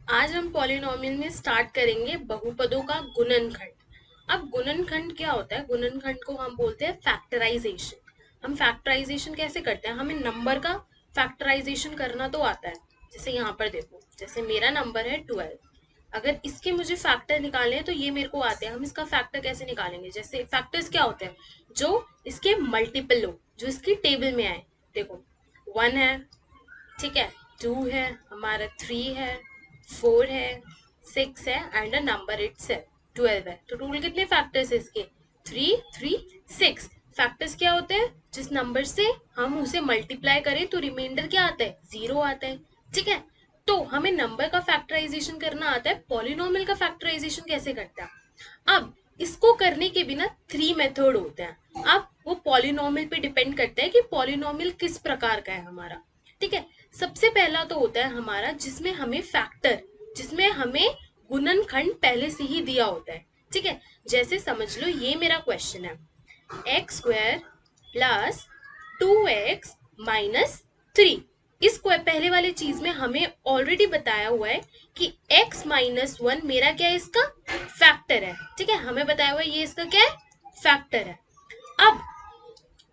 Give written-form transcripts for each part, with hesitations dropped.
आज हम पॉलिनॉमियल में स्टार्ट करेंगे बहुपदों का गुणनखंड। अब गुणनखंड क्या होता है? गुणनखंड को हम बोलते हैं फैक्टराइजेशन। हम फैक्टराइजेशन कैसे करते हैं? हमें नंबर का फैक्टराइजेशन करना तो आता है। जैसे यहाँ पर देखो, जैसे मेरा नंबर है 12, अगर इसके मुझे फैक्टर निकालने हैं तो ये मेरे को आते हैं। हम इसका फैक्टर कैसे निकालेंगे? जैसे फैक्टर्स क्या होते हैं? जो इसके मल्टीपल हो, जो इसकी टेबल में आए। देखो, 1 है, ठीक है, 2 है, हमारा 3 है, 4 है, 6 है एंड अ नंबर इट्स है 12 है। तो टोटल कितने फैक्टर्स है इसके? 3 3 6। फैक्टर्स क्या होते हैं? जिस नंबर से हम उसे मल्टीप्लाई करें तो रिमाइंडर क्या आता है? 0 आता है। ठीक है, तो हमें नंबर का फैक्टराइजेशन करना आता है। पॉलिनोमियल का फैक्टराइजेशन कैसे करता है? अब इसको करने के बिना 3 मेथड होते हैं। अब वो पॉलिनोमियल पे डिपेंड करता है कि पॉलिनोमियल किस प्रकार का है हमारा। ठीक है, सबसे पहला तो होता है हमारा जिसमें हमें फैक्टर, जिसमें हमें गुणनखंड पहले से ही दिया होता है। ठीक है, जैसे समझ लो ये मेरा क्वेश्चन है, x square plus 2x minus 3। इस पहले वाले चीज में हमें ऑलरेडी बताया हुआ है कि x माइनस 1 मेरा क्या है? इसका फैक्टर है। ठीक है, हमें बताया हुआ है ये इसका क्या है? फैक्टर है। अब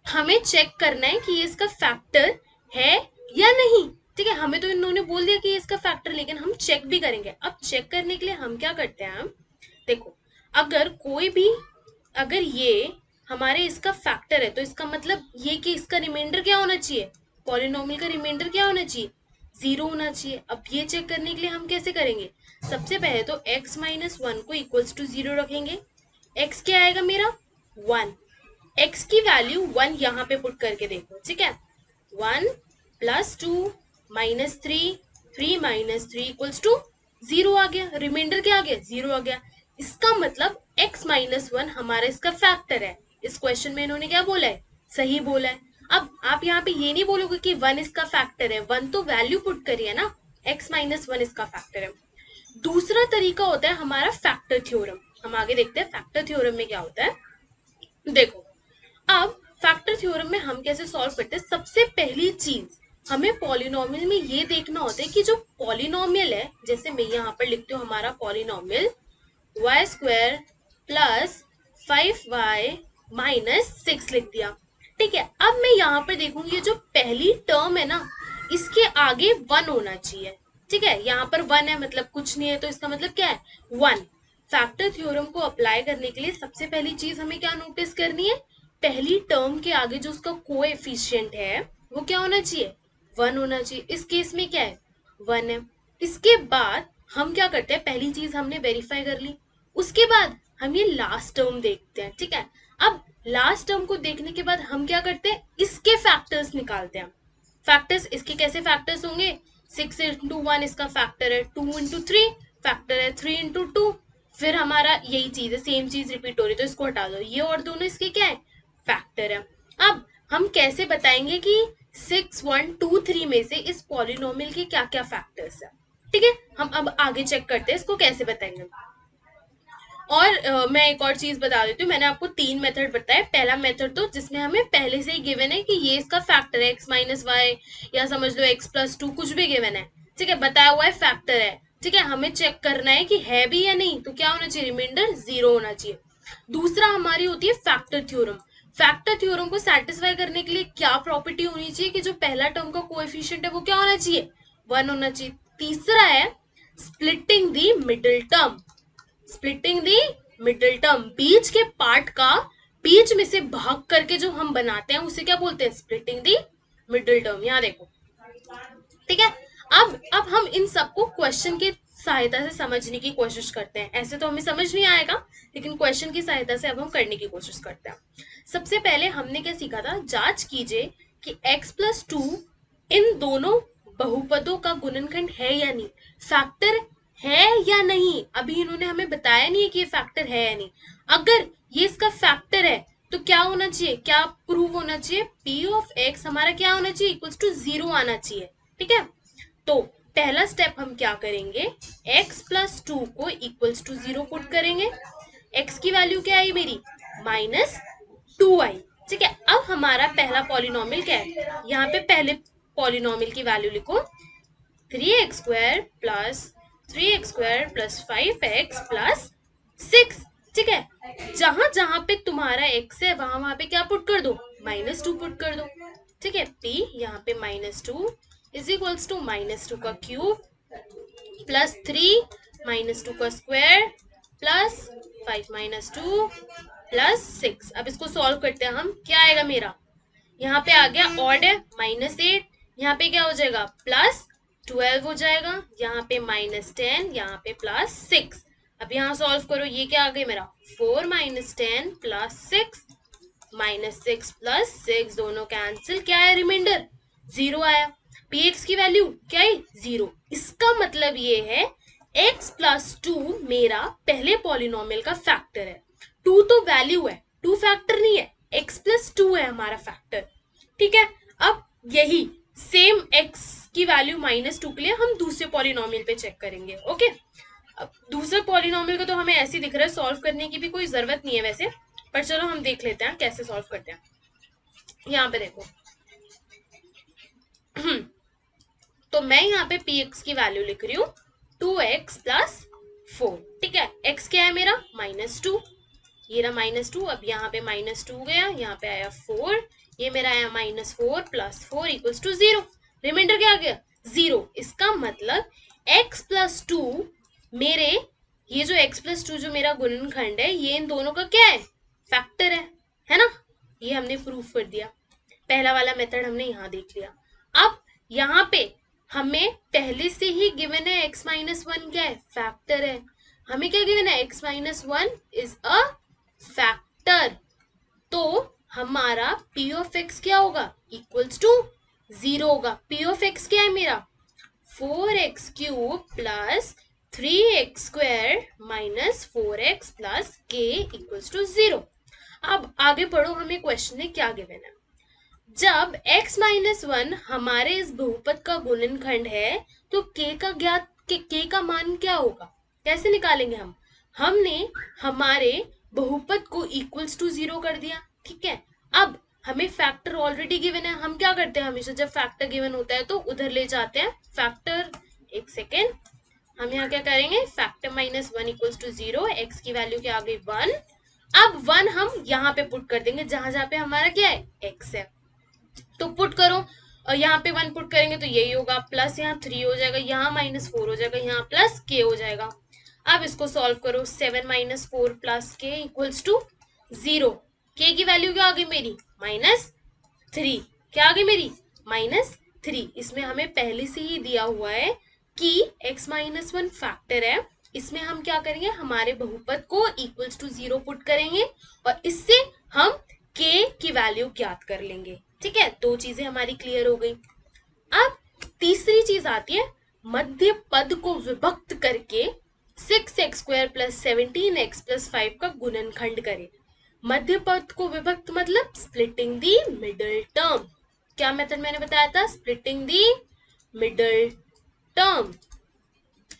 हमें चेक करना है कि ये इसका फैक्टर है या नहीं। ठीक है, हमें तो इन्होंने बोल दिया कि ये इसका फैक्टर, लेकिन हम चेक भी करेंगे। अब चेक करने के लिए हम क्या करते हैं? हम देखो, अगर कोई भी, अगर ये हमारे इसका फैक्टर है तो इसका मतलब ये कि इसका रिमाइंडर क्या होना चाहिए? पॉलिनोमियल का रिमाइंडर क्या होना चाहिए? 0 होना चाहिए। अब ये चेक करने के लिए हम कैसे करेंगे? सबसे पहले तो x माइनस 1 को इक्वल्स टू 0 रखेंगे। x क्या आएगा मेरा? 1। x की वैल्यू 1 यहाँ पे पुट करके देखो। ठीक है, 1 plus 2 minus 3, 3 minus 3 equals to 0 आ गया। रिमाइंडर क्या आ गया? 0 आ गया। इसका मतलब x माइनस 1 हमारा इसका फैक्टर है। इस क्वेश्चन में इन्होंने क्या बोला है? सही बोला है। अब आप यहाँ पे ये नहीं बोलोगे कि 1 इसका फैक्टर है, 1 तो वैल्यू पुट करी है ना, x माइनस 1 इसका फैक्टर है। दूसरा तरीका होता है हमारा फैक्टर थ्योरम। हम आगे देखते हैं फैक्टर थ्योरम में क्या होता है। देखो, अब फैक्टर थ्योरम में हम कैसे सॉल्व करते हैं? सबसे पहली चीज हमें पॉलिनोमियल में ये देखना होता है कि जो पॉलिनोमियल है, जैसे मैं यहाँ पर लिखती हूँ हमारा polynomial y square plus 5y minus 6 लिख दिया। ठीक है, अब मैं यहाँ पर देखूंगी जो पहली टर्म है ना, इसके आगे 1 होना चाहिए। ठीक है, यहाँ पर 1 है मतलब कुछ नहीं है, तो इसका मतलब क्या है? 1। फैक्टर थ्योरम को अप्लाई करने के लिए सबसे पहली चीज हमें क्या नोटिस करनी है? पहली टर्म के आगे जो उसका कोएफिशिएंट है वो क्या होना चाहिए? 1 होना चाहिए। इस केस में क्या है? 1 है। इसके बाद हम क्या करते हैं? पहली चीज हमने वेरीफाई कर ली, उसके बाद हम ये लास्ट टर्म देखते हैं। ठीक है, अब लास्ट टर्म को देखने के बाद हम क्या करते हैं? इसके फैक्टर्स निकालते हैं। फैक्टर्स इसके कैसे फैक्टर्स होंगे? 6 इंटू 1 इसका फैक्टर है, 2 इंटू 3 फैक्टर है, 3 इंटू 2। फिर हमारा यही चीज है, सेम चीज रिपीट हो रही, तो इसको हटा दो, ये और दोनों इसके क्या है? फैक्टर है। अब हम कैसे बताएंगे कि 6 1 2 3 में से इस पॉलिनोमियल के क्या क्या फैक्टर्स है? ठीक है, हम अब आगे चेक करते हैं इसको कैसे बताएंगे। और मैं एक और चीज बता देती हूँ, मैंने आपको 3 मेथड बताया। पहला मेथड तो जिसमें हमें पहले से ही गिवन है कि ये इसका फैक्टर है x माइनस वाई, या समझ लो x प्लस 2, कुछ भी गिवन है। ठीक है, बताया हुआ है फैक्टर है। ठीक है, हमें चेक करना है कि है भी या नहीं, तो क्या होना चाहिए? रिमाइंडर 0 होना चाहिए। दूसरा हमारी होती है फैक्टर थ्योरम। फैक्टर थ्योरम को सेटिस्फाई करने के लिए क्या प्रॉपर्टी होनी चाहिए? कि जो पहला टर्म का कोएफिशिएंट है वो क्या होना चाहिए? 1 होना चाहिए। तीसरा है स्प्लिटिंग दी मिडिल टर्म। स्प्लिटिंग दी मिडिल टर्म, बीच के पार्ट का बीच में से भाग करके जो हम बनाते हैं उसे क्या बोलते हैं? स्प्लिटिंग दी मिडिल टर्म। यहाँ देखो, ठीक है। अब हम इन सबको क्वेश्चन की सहायता से समझने की कोशिश करते हैं। ऐसे तो हमें समझ नहीं आएगा, लेकिन क्वेश्चन की सहायता से अब हम करने की कोशिश करते हैं। सबसे पहले हमने क्या सीखा था? जांच कीजिए कि x प्लस 2 इन दोनों बहुपदों का गुणनखंड है या नहीं, फैक्टर है या नहीं। अभी इन्होंने हमें बताया नहीं है कि ये फैक्टर है या नहीं। अगर ये इसका फैक्टर है तो क्या होना चाहिए? क्या प्रूव होना चाहिए? p ऑफ x हमारा क्या होना चाहिए? इक्वल्स टू 0 आना चाहिए। ठीक है, तो पहला स्टेप हम क्या करेंगे? x प्लस 2 को इक्वल्स टू 0 पुट करेंगे। x की वैल्यू क्या आई मेरी? माइनस 2 आई। ठीक है, अब हमारा पहला पॉलिनोमियल क्या है? यहाँ पे पहले पॉलिनोमियल की वैल्यू लिखो, 3x square plus 3x² plus 5x plus 6। ठीक है, जहां जहां पे तुम्हारा x है वहां वहां पे क्या पुट कर दो, -2 पुट कर दो। ठीक है, p यहाँ पे -2 इज इक्वल्स टू -2 का क्यूब प्लस 3 -2 का स्क्वायर प्लस 5 - 2 प्लस 6। अब इसको सॉल्व करते हैं हम, क्या आएगा मेरा, यहाँ पे आ गया ऑड है -8, यहाँ पे क्या हो जाएगा +12 हो जाएगा, यहाँ पे -10, यहाँ पे +6। अब यहाँ सॉल्व करो, ये क्या आ गया मेरा 4 - 10 प्लस 6 -6 प्लस 6 दोनों कैंसिल, क्या है रिमाइंडर 0 आया। px की वैल्यू क्या है 0। इसका मतलब ये है x प्लस 2 मेरा पहले पॉलिनोमियल का फैक्टर है। 2 तो वैल्यू है, 2 फैक्टर नहीं है, x प्लस 2 है हमारा फैक्टर। ठीक है, अब यही सेम x की वैल्यू -2 के लिए हम दूसरे पॉलिनोमियल पे चेक करेंगे। ओके, अब दूसरे पॉलिनोमियल को तो हमें ऐसे दिख रहा है, सॉल्व करने की भी कोई जरूरत नहीं है वैसे, पर चलो हम देख लेते हैं कैसे सॉल्व करते हैं। यहाँ पे देखो तो मैं यहाँ पे px की वैल्यू लिख रही हूँ 2x प्लस 4। ठीक है, x क्या है मेरा -2, ये रहा -2, अब यहाँ पे -2 गया, यहाँ पे आया 4, ये मेरा आया -4 प्लस 4 इक्वल्स टू 0। रिमाइंडर क्या आ गया 0। इसका मतलब x प्लस 2 मेरे, ये जो x प्लस 2 जो मेरा गुणनखंड है, ये इन दोनों का क्या है फैक्टर है ना। ये हमने प्रूफ कर दिया, पहला वाला मेथड हमने यहाँ देख लिया। अब यहाँ पे हमें पहले से ही गिवन है x - 1 क्या है फैक्टर है, हमें क्या गिवन है x - 1 इज अ फैक्टर, तो हमारा p ऑफ x क्या होगा इक्वल्स टू 0 होगा। p ऑफ x क्या है मेरा 4x³ plus 3x² minus 4x plus k equals to 0। अब आगे पढ़ो, हमें क्वेश्चन में क्या गिवन है। जब x - 1 हमारे इस बहुपद का गुणनखंड है तो k का मान क्या होगा, कैसे निकालेंगे हम। हमने हमारे बहुपद को इक्वल्स टू 0 कर दिया। ठीक है, अब हमें फैक्टर ऑलरेडी गिवन है, हम क्या करते हैं हमेशा जब फैक्टर गिवन होता है तो उधर ले जाते हैं फैक्टर। एक सेकेंड, हम यहाँ क्या करेंगे, फैक्टर -1 इक्वल्स टू 0, x की वैल्यू क्या आ गई 1। अब 1 हम यहाँ पे पुट कर देंगे जहां जहां पे हमारा क्या है x है, तो पुट करो, और यहाँ पे 1 पुट करेंगे तो यही होगा, प्लस यहाँ 3 हो जाएगा, यहाँ -4 हो जाएगा, यहाँ प्लस k हो जाएगा। अब इसको सॉल्व करो, 7 - 4 plus k equals to 0। k की वैल्यू क्या आ गई मेरी -3, क्या आ गई मेरी -3। इसमें हमें पहले से ही दिया हुआ है कि x - 1 फैक्टर है, इसमें हम क्या करेंगे हमारे बहुपद को इक्वल्स टू 0 पुट करेंगे और इससे हम k की वैल्यू ज्ञात कर लेंगे। ठीक है, दो चीजें हमारी क्लियर हो गई। अब तीसरी चीज आती है, मध्य पद को विभक्त करके 6x² प्लस 17x प्लस 5 का गुणनखंड करें। मध्य पद को विभक्त मतलब स्प्लिटिंग दी मिडल टर्म। क्या मेथड मैंने बताया था, स्प्लिटिंग दी मिडल टर्म।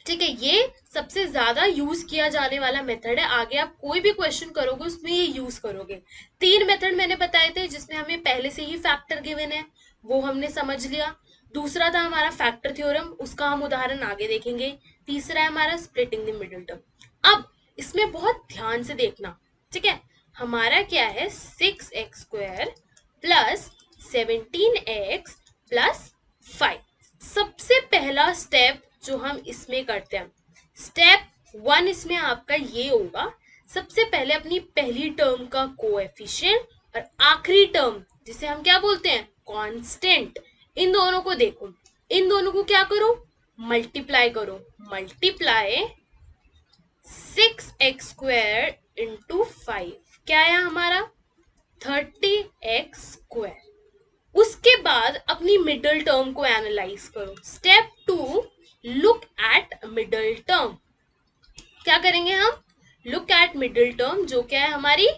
ठीक है, ये सबसे ज्यादा यूज किया जाने वाला मेथड है, आगे आप कोई भी क्वेश्चन करोगे उसमें ये यूज करोगे। 3 मेथड मैंने बताए थे जिसमें हमें पहले से ही फैक्टर गिवन है, वो हमने समझ लिया। दूसरा था हमारा फैक्टर थ्योरम, उसका हम उदाहरण आगे देखेंगे। तीसरा है हमारा स्प्लिटिंग द मिडिल टर्म। अब इसमें बहुत ध्यान से देखना। ठीक है, हमारा क्या है 6x² प्लस 17x प्लस 5। सबसे पहला स्टेप जो हम इसमें करते हैं, स्टेप 1 इसमें आपका ये होगा, सबसे पहले अपनी पहली टर्म का कोएफिशिएंट और आखिरी टर्म जिसे हम क्या बोलते हैं कांस्टेंट, इन दोनों को देखो, इन दोनों को क्या करो मल्टीप्लाई करो। मल्टीप्लाई 6x² इंटू 5, क्या है हमारा 30x²। उसके बाद अपनी मिडल टर्म को एनालाइज करो। Step 2, look at middle term. क्या करेंगे हम, लुक एट मिडल टर्म जो क्या है हमारी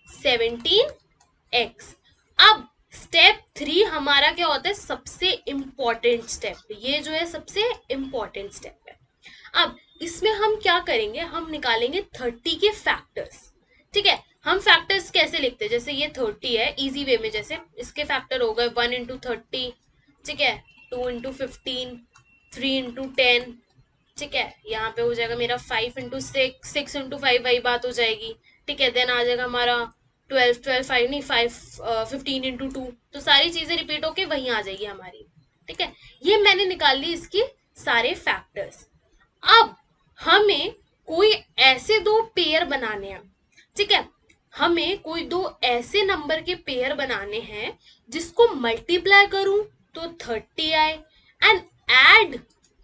17x। अब स्टेप 3 हमारा क्या होता है, सबसे इंपॉर्टेंट स्टेप, ये जो है सबसे इंपॉर्टेंट स्टेप है। अब इसमें हम क्या करेंगे, हम निकालेंगे 30 के फैक्टर्स। ठीक है, हम फैक्टर्स कैसे लिखते हैं, जैसे ये 30 है, इजी वे में जैसे इसके फैक्टर हो गए 1 × 30, ठीक है, 2 × 15, 3 × 10, ठीक है, यहाँ पे हो जाएगा मेरा 5 × 6, 6 × 5 वही बात हो जाएगी। ठीक है, देन आ जाएगा हमारा 12, 12 5 नहीं 5 15 × 2, तो सारी चीजें रिपीट होके वहीं आ जाएगी हमारी। ठीक है, ये मैंने निकाल ली इसके सारे फैक्टर्स। अब हमें कोई ऐसे दो पेयर बनाने हैं। ठीक है, हमें कोई दो ऐसे नंबर के पेयर बनाने हैं जिसको मल्टीप्लाई करूं तो 30 आए, एंड ऐड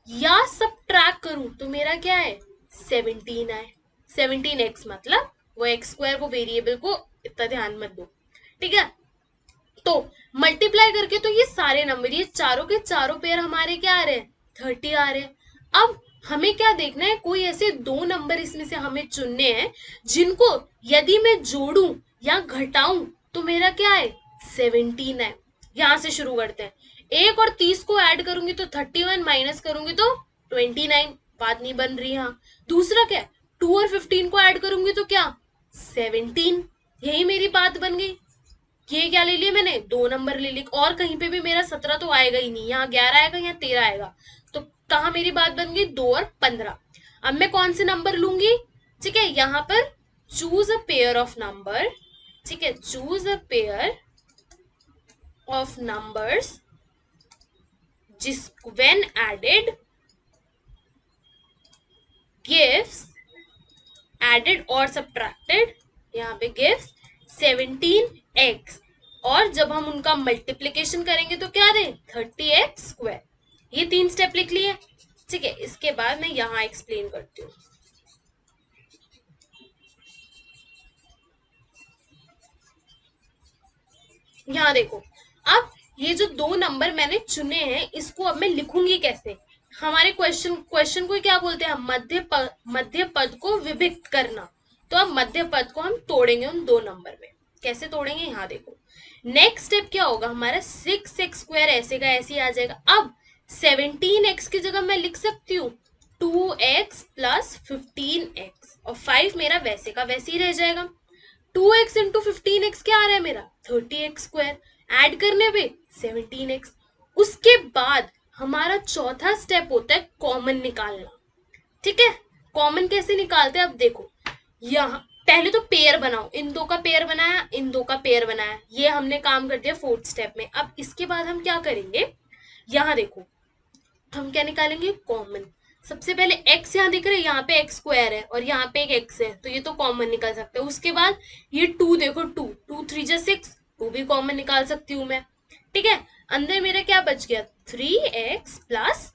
या सब्ट्रैक्ट करूं तो मेरा क्या है 17 आए। 17x मतलब वो x² को वेरिएबल को इतना ध्यान मत दो। ठीक है, तो मल्टीप्लाई करके तो ये सारे नंबर, ये चारों के चारों पेयर हमारे क्या आ रहे हैं 30 आ रहे हैं। अब हमें क्या देखना है, कोई ऐसे दो नंबर इसमें से हमें चुनने हैं जिनको यदि मैं जोड़ूं या घटाऊं तो मेरा क्या है 17 है। यहां से शुरू करते हैं। 1 और 30 को ऐड करूंगी तो 31, माइनस करूंगी तो 29, बात नहीं बन रही। यहाँ दूसरा क्या है, 2 और 15 को ऐड करूंगी तो क्या 17, यही मेरी बात बन गई। ये क्या ले लिया मैंने, दो नंबर ले ली, और कहीं पे भी मेरा 17 तो आएगा ही नहीं, यहाँ 11 आएगा, यहाँ 13 आएगा, तो कहा मेरी बात बन गई 2 और 15। अब मैं कौन से नंबर लूंगी, ठीक है, यहाँ पर choose a pair of number. ठीक है, choose a pair of numbers जिस व्हेन एडेड गिव्स, एडेड और सब्ट्रैक्टेड, यहाँ पे गिव्स 17x, और जब हम उनका मल्टीप्लीकेशन करेंगे तो क्या दे 30x²। ये 3 स्टेप लिख लिए। ठीक है, इसके बाद मैं यहां एक्सप्लेन करती हूँ। यहाँ देखो, अब ये जो दो नंबर मैंने चुने हैं इसको अब मैं लिखूंगी कैसे। हमारे क्वेश्चन को क्या बोलते हैं, मध्य पद को विभक्त करना। तो अब मध्य पद को हम तोड़ेंगे उन दो नंबर में। कैसे तोड़ेंगे, यहाँ देखो। नेक्स्ट स्टेप क्या होगा हमारा, 6x² ऐसे का ऐसे आ जाएगा। अब 17x की जगह मैं लिख सकती हूँ 2x + 15x, और 5 मेरा वैसे का वैसे ही रह जाएगा। 2x × 15x क्या आ रहा है मेरा 30x², ऐड करने पे 17x। उसके बाद हमारा चौथा स्टेप होता है कॉमन निकालना। ठीक है, कॉमन कैसे निकालते हैं, अब देखो, यहाँ पहले तो पेयर बनाओ, इन दो का पेयर बनाया, इन दो का पेयर बनाया, ये हमने काम कर दिया 4th स्टेप में। अब इसके बाद हम क्या करेंगे, यहाँ देखो, हम क्या निकालेंगे कॉमन। सबसे पहले x यहाँ दिख रहा है, यहाँ पे x² है और यहाँ पे एक x है, तो ये तो कॉमन निकाल सकते हैं। उसके बाद ये 2 देखो, 2 2 3 × 6, 2 भी कॉमन निकाल सकती हूँ मैं। ठीक है, अंदर मेरा क्या बच गया 3x +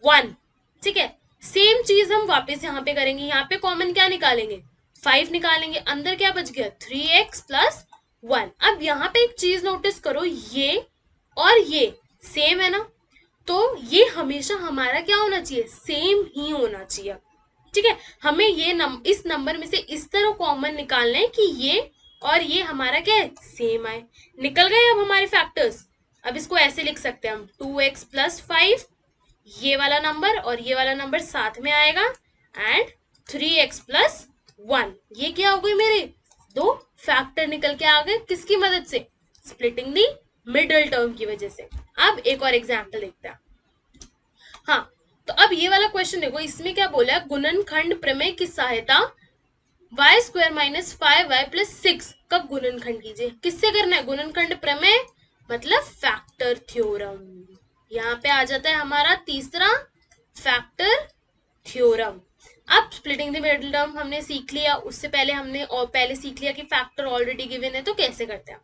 1। ठीक है, सेम चीज हम वापस यहाँ पे करेंगे। यहाँ पे कॉमन क्या निकालेंगे 5 निकालेंगे, अंदर क्या बच गया 3x + 1। अब यहाँ पे एक चीज नोटिस करो, ये और ये सेम है ना, तो ये हमेशा हमारा क्या होना चाहिए सेम ही होना चाहिए। ठीक है, हमें ये इस नंबर में से इस तरह कॉमन निकालना है कि ये और ये हमारा क्या है सेम आए। निकल गए अब हमारे फैक्टर्स। अब इसको ऐसे लिख सकते हैं हम 2x + 5, ये वाला नंबर और ये वाला नंबर साथ में आएगा, एंड 3x + 1। ये क्या हो गई, मेरे दो फैक्टर निकल के आ गए, किसकी मदद से, स्प्लिटिंग दी मिडिल टर्म की वजह से। अब एक और एग्जाम्पल देखते हैं। हाँ, तो अब ये वाला क्वेश्चन देखो, इसमें क्या बोला है, गुणनखंड प्रमेय की सहायता y² - 5y + 6 का गुणनखंड कीजिए। किससे करना है, गुणनखंड प्रमेय मतलब फैक्टर थ्योरम। यहाँ पे आ जाता है हमारा तीसरा फैक्टर थ्योरम। अब स्प्लिटिंग द मिडिल टर्म हमने सीख लिया, उससे पहले हमने और पहले सीख लिया कि फैक्टर ऑलरेडी गिवन है, तो कैसे करते हैं।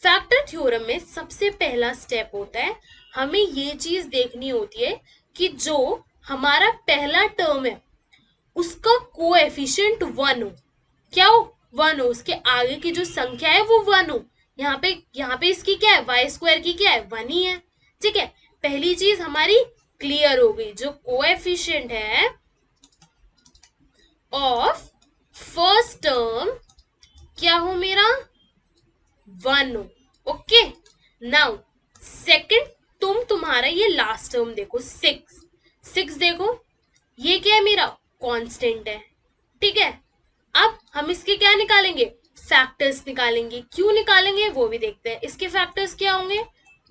फैक्टर थ्योरम में सबसे पहला स्टेप होता है, हमें ये चीज देखनी होती है कि जो हमारा पहला टर्म है उसका कोएफिशिएंट 1 हो। क्या हो, 1 हो, उसके आगे की जो संख्या है वो 1 हो। यहाँ पे इसकी क्या है, y² की क्या है 1 ही है। ठीक है, पहली चीज हमारी क्लियर हो गई, जो कोएफिशिएंट है ऑफ फर्स्ट टर्म क्या हो मेरा 1 हो। ओके, नाउ सेकंड, तुम्हारा ये लास्ट टर्म देखो 6 देखो, ये क्या है मेरा कांस्टेंट है। ठीक है, अब हम इसके क्या निकालेंगे, फैक्टर्स निकालेंगे। क्यों निकालेंगे वो भी देखते हैं। इसके फैक्टर्स क्या होंगे,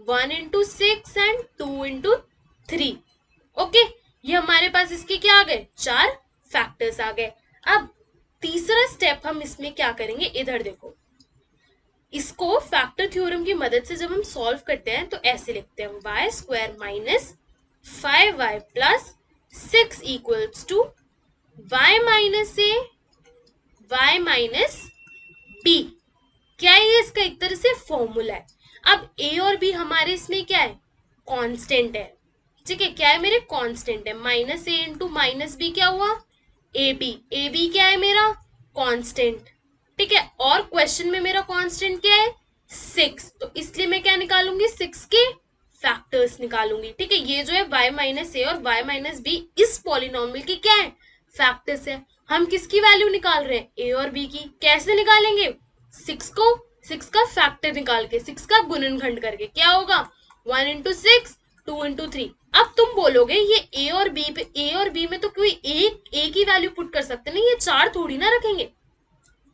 1 × 6 एंड 2 × 3। ओके, ये हमारे पास इसके क्या आ गए, 4 फैक्टर्स आ गए। अब तीसरा स्टेप हम इसमें क्या करेंगे, इधर देखो, इसको फैक्टर थ्योरम की मदद से जब हम सॉल्व करते हैं तो ऐसे लिखते हैं, y square minus 5y plus 6 equals to y minus a y minus b. क्या है ये, इसका एक तरह से फॉर्मूला है। अब a और b हमारे इसमें क्या है, कांस्टेंट है, ठीक है, क्या है मेरे, कांस्टेंट है। माइनस ए इंटू माइनस बी क्या हुआ, ए बी क्या है मेरा, कांस्टेंट, ठीक है। और क्वेश्चन में मेरा कांस्टेंट क्या है, 6, तो इसलिए मैं क्या निकालूंगी, 6 के फैक्टर्स निकालूंगी, ठीक है। ये जो है y माइनस ए और y माइनस बी इस पॉलिनोमियल की क्या है, फैक्टर्स है। हम किसकी वैल्यू निकाल रहे हैं, a और b की। कैसे निकालेंगे, 6 का फैक्टर निकाल के, 6 का गुणनखंड करके। क्या होगा, 1 इंटू 6, 2 इंटू 3। अब तुम बोलोगे ये a और b में तो कोई एक ही वैल्यू पुट कर सकते नहीं, ये 4 थोड़ी ना रखेंगे।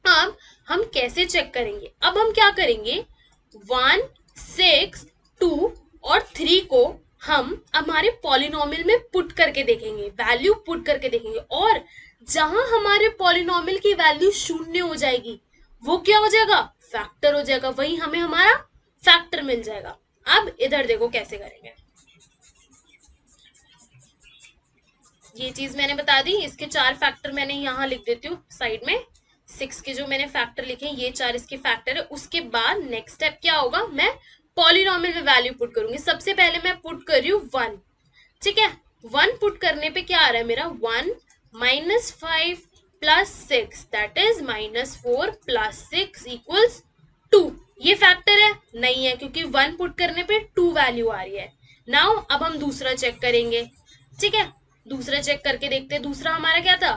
अब हम कैसे चेक करेंगे, अब हम क्या करेंगे, 1, 6, 2 और 3 को हम हमारे पॉलिनोमियल में पुट करके देखेंगे, वैल्यू पुट करके देखेंगे, और जहां हमारे पॉलिनोमियल की वैल्यू 0 हो जाएगी वो क्या हो जाएगा, फैक्टर हो जाएगा, वही हमें हमारा फैक्टर मिल जाएगा। अब इधर देखो कैसे करेंगे, ये चीज मैंने बता दी, इसके 4 फैक्टर मैंने यहाँ लिख देती हूँ साइड में, 6 के जो मैंने फैक्टर लिखे ये 4 इसके फैक्टर है। उसके बाद नेक्स्ट स्टेप क्या होगा, मैं पॉलिनोमियल में वैल्यू पुट करूंगी। सबसे पहले मैं पुट कर रही हूँ 1, ठीक है। 1 पुट करने पे क्या आ रहा है मेरा, 1 minus 5 plus 6 that is minus 4 plus 6 equals 2। ये फैक्टर है, नहीं है, क्योंकि 1 पुट करने पे 2 वैल्यू आ रही है। नाउ अब हम दूसरा चेक करेंगे, ठीक है। दूसरा चेक करके देखते हैं, दूसरा हमारा क्या था,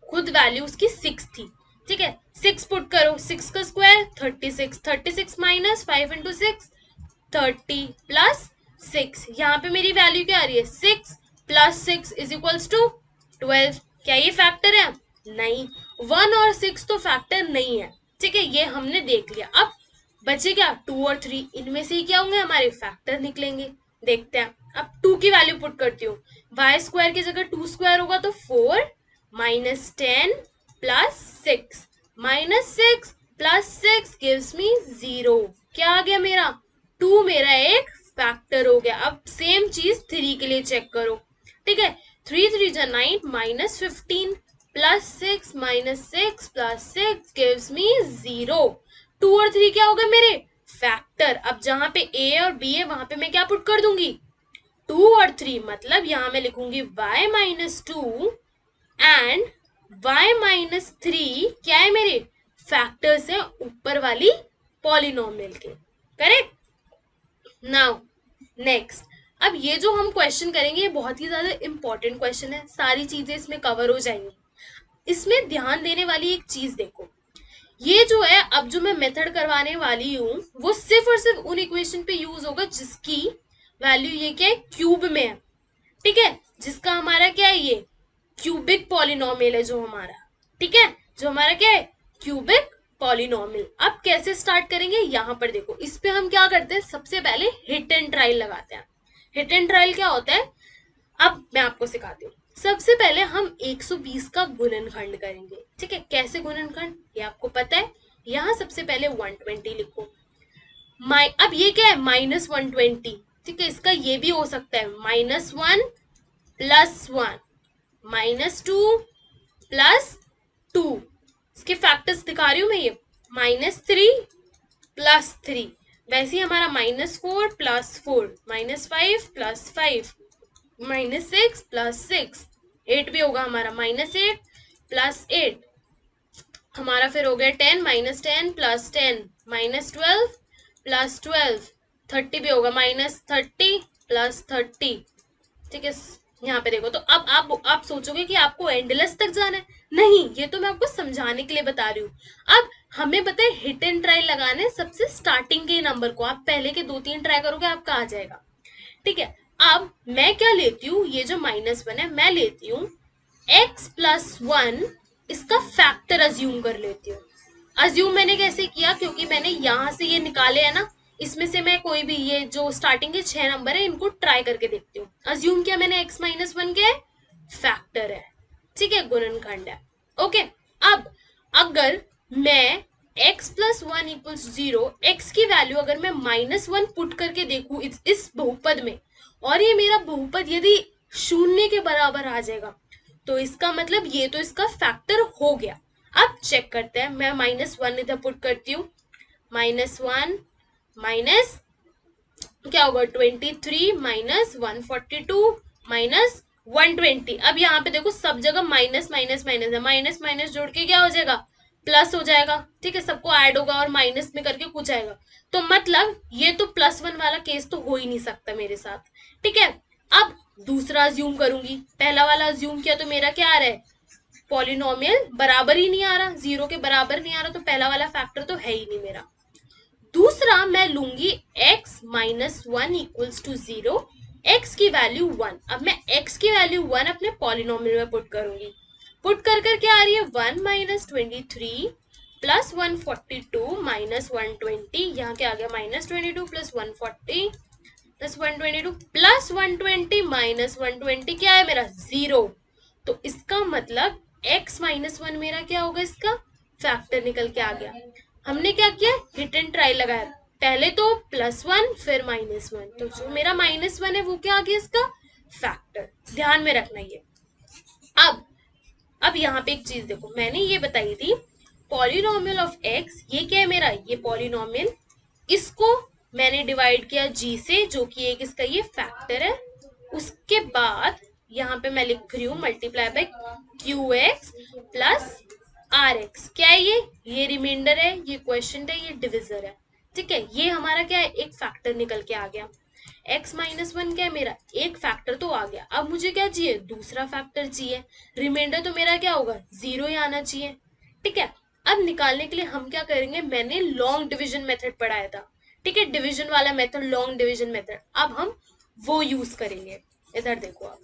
खुद वैल्यू उसकी 6 थी, ठीक है। 6 पुट करो, 6 का स्क्वायर 36, 36 माइनस 5 इंटू 6 30 प्लस 6, यहाँ पे मेरी वैल्यू क्या आ रही है, 6 प्लस 6 इज इक्वल्स टू 12। क्या ये फैक्टर है, नहीं, 1 और 6 तो फैक्टर नहीं है, ठीक है, ये हमने देख लिया। अब बचे क्या, 2 और 3, इनमें से ही क्या होंगे, हमारे फैक्टर निकलेंगे। देखते हैं, अब 2 की वैल्यू पुट करती हूँ, वाई स्क्वायर की जगह 2 स्क्वायर होगा तो 4 minus 10 plus 6 minus 6 plus 6 gives me 0। क्या आ गया मेरा, 2 मेरा एक फैक्टर हो गया। अब सेम चीज 3 के लिए चेक करो, ठीक है। 3 3 जा 9 minus 15 plus 6 minus 6 plus 6 gives me 0। 2 और 3 क्या होगा मेरे, फैक्टर। अब जहां पे a और b है वहां पे मैं क्या पुट कर दूंगी, 2 और 3, मतलब यहां मैं लिखूंगी y minus 2 and y minus 3 क्या है मेरे, फैक्टर्स है ऊपर वाली पॉलिनोमियल के, करेक्ट। नाउ नेक्स्ट, अब ये जो हम क्वेश्चन करेंगे ये बहुत ही ज्यादा इंपॉर्टेंट क्वेश्चन है, सारी चीजें इसमें कवर हो जाएंगी। इसमें ध्यान देने वाली एक चीज देखो, ये जो है अब जो मैं मेथड करवाने वाली हूँ वो सिर्फ और सिर्फ उन इक्वेशन पे यूज होगा जिसकी वैल्यू ये क्या है, क्यूब में है, ठीक है, जिसका हमारा क्या है, ये क्यूबिक पॉलिनोमियल है जो हमारा, ठीक है, जो हमारा क्या है, क्यूबिक पॉलिनोमियल। अब कैसे स्टार्ट करेंगे, यहाँ पर देखो, इस पे हम क्या करते हैं, सबसे पहले हिट एंड ट्रायल लगाते हैं। हिट एंड ट्रायल क्या होता है, अब मैं आपको सिखाती हूँ। सबसे पहले हम 120 का गुणनखंड करेंगे, ठीक है। कैसे गुणनखंड, ये आपको पता है, यहाँ सबसे पहले 120 लिखो, अब ये क्या है, माइनस 120, ठीक है, इसका ये भी हो सकता है -1 प्लस 1 -2 प्लस 2, इसके फैक्टर्स दिखा रही हूं मैं, ये -3 प्लस 3, वैसे ही हमारा -4 प्लस 4 -5 प्लस 5 -6 प्लस 6 8 भी होगा हमारा, -8 प्लस 8 हमारा फिर हो गया 10 -10 प्लस 10 -12 प्लस 12 30 भी होगा, -30 प्लस 30, ठीक है। यहाँ पे देखो, तो अब आप सोचोगे कि आपको एंडलेस तक जाना है, नहीं, ये तो मैं आपको समझाने के लिए बता रही हूँ। अब हमें पता है हिट एंड ट्राई लगाने सबसे स्टार्टिंग के नंबर को, आप पहले के 2-3 ट्राई करोगे आपका आ जाएगा, ठीक है। अब मैं क्या लेती हूँ, ये जो -1 है मैं लेती हूँ x प्लस 1, इसका फैक्टर अज्यूम कर लेती हूँ। अज्यूम मैंने कैसे किया, क्योंकि मैंने यहाँ से ये निकाले है ना, इसमें से मैं कोई भी ये जो स्टार्टिंग के 6 नंबर है इनको ट्राई करके देखती हूँ। अज्यूम किया मैंने x -1 के फैक्टर है, ठीक है, गुणनखंड है। ओके, अब अगर मैं x plus one equals 0, x की वैल्यू अगर मैं -1 पुट करके देखूं इस बहुपद में, और ये मेरा बहुपद यदि शून्य के बराबर आ जाएगा, तो इसका मतलब ये तो इसका फैक्टर हो गया। अब चेक करते हैं, मैं -1 इधर पुट करती हूँ, -1 माइनस क्या होगा 23 माइनस 142 माइनस 120। अब यहाँ पे देखो सब जगह माइनस माइनस माइनस है, माइनस माइनस जोड़ के क्या हो जाएगा, प्लस हो जाएगा, ठीक है, सबको ऐड होगा और माइनस में करके कुछ आएगा, तो मतलब ये तो +1 वाला केस तो हो ही नहीं सकता मेरे साथ, ठीक है। अब दूसरा अज्यूम करूंगी, पहला वाला अज्यूम किया तो मेरा क्या आ रहा है, पॉलिनोमियल बराबर ही नहीं आ रहा, 0 के बराबर नहीं आ रहा, तो पहला वाला फैक्टर तो है ही नहीं मेरा। दूसरा मैं लूंगी x minus 1 equals to 0, x की वैल्यू 1। अब मैं x की वैल्यू 1 अपने पॉलिनोमियल में पुट करूंगी, पुट कर क्या आ रही है 1 माइनस 23 प्लस 142 माइनस 120, यहाँ क्या आ गया -22 प्लस 140 प्लस 122 प्लस 120 माइनस 120 क्या है मेरा 0। तो इसका मतलब x माइनस 1 मेरा क्या होगा, इसका फैक्टर निकल के आ गया। हमने क्या किया, हिट एंड ट्राई लगाया, पहले तो +1 फिर -1, तो जो मेरा -1 है वो क्या आ गया, इसका फैक्टर। ध्यान में रखना ये। अब यहाँ पे एक चीज देखो, मैंने ये बताई थी पॉलिनोमियल ऑफ x, ये क्या है मेरा, ये पॉलिनोमियल, इसको मैंने डिवाइड किया g से, जो कि एक इसका ये फैक्टर है। उसके बाद यहाँ पे मैं लिख रही हूँ multiply by qx plus rx, क्या है ये रिमाइंडर है, ये क्वेश्चन है, ये डिविजर है, ठीक है। ये हमारा क्या है, एक फैक्टर निकल के आ गया। x माइनस 1 क्या है मेरा, एक फैक्टर तो आ गया, अब मुझे क्या चाहिए, दूसरा फैक्टर चाहिए, रिमाइंडर तो मेरा क्या होगा 0 ही आना चाहिए, ठीक है। अब निकालने के लिए हम क्या करेंगे, मैंने लॉन्ग डिविजन मेथड पढ़ाया था, ठीक है, डिविजन वाला मेथड, लॉन्ग डिविजन मेथड, अब हम वो यूज करेंगे। इधर देखो आप,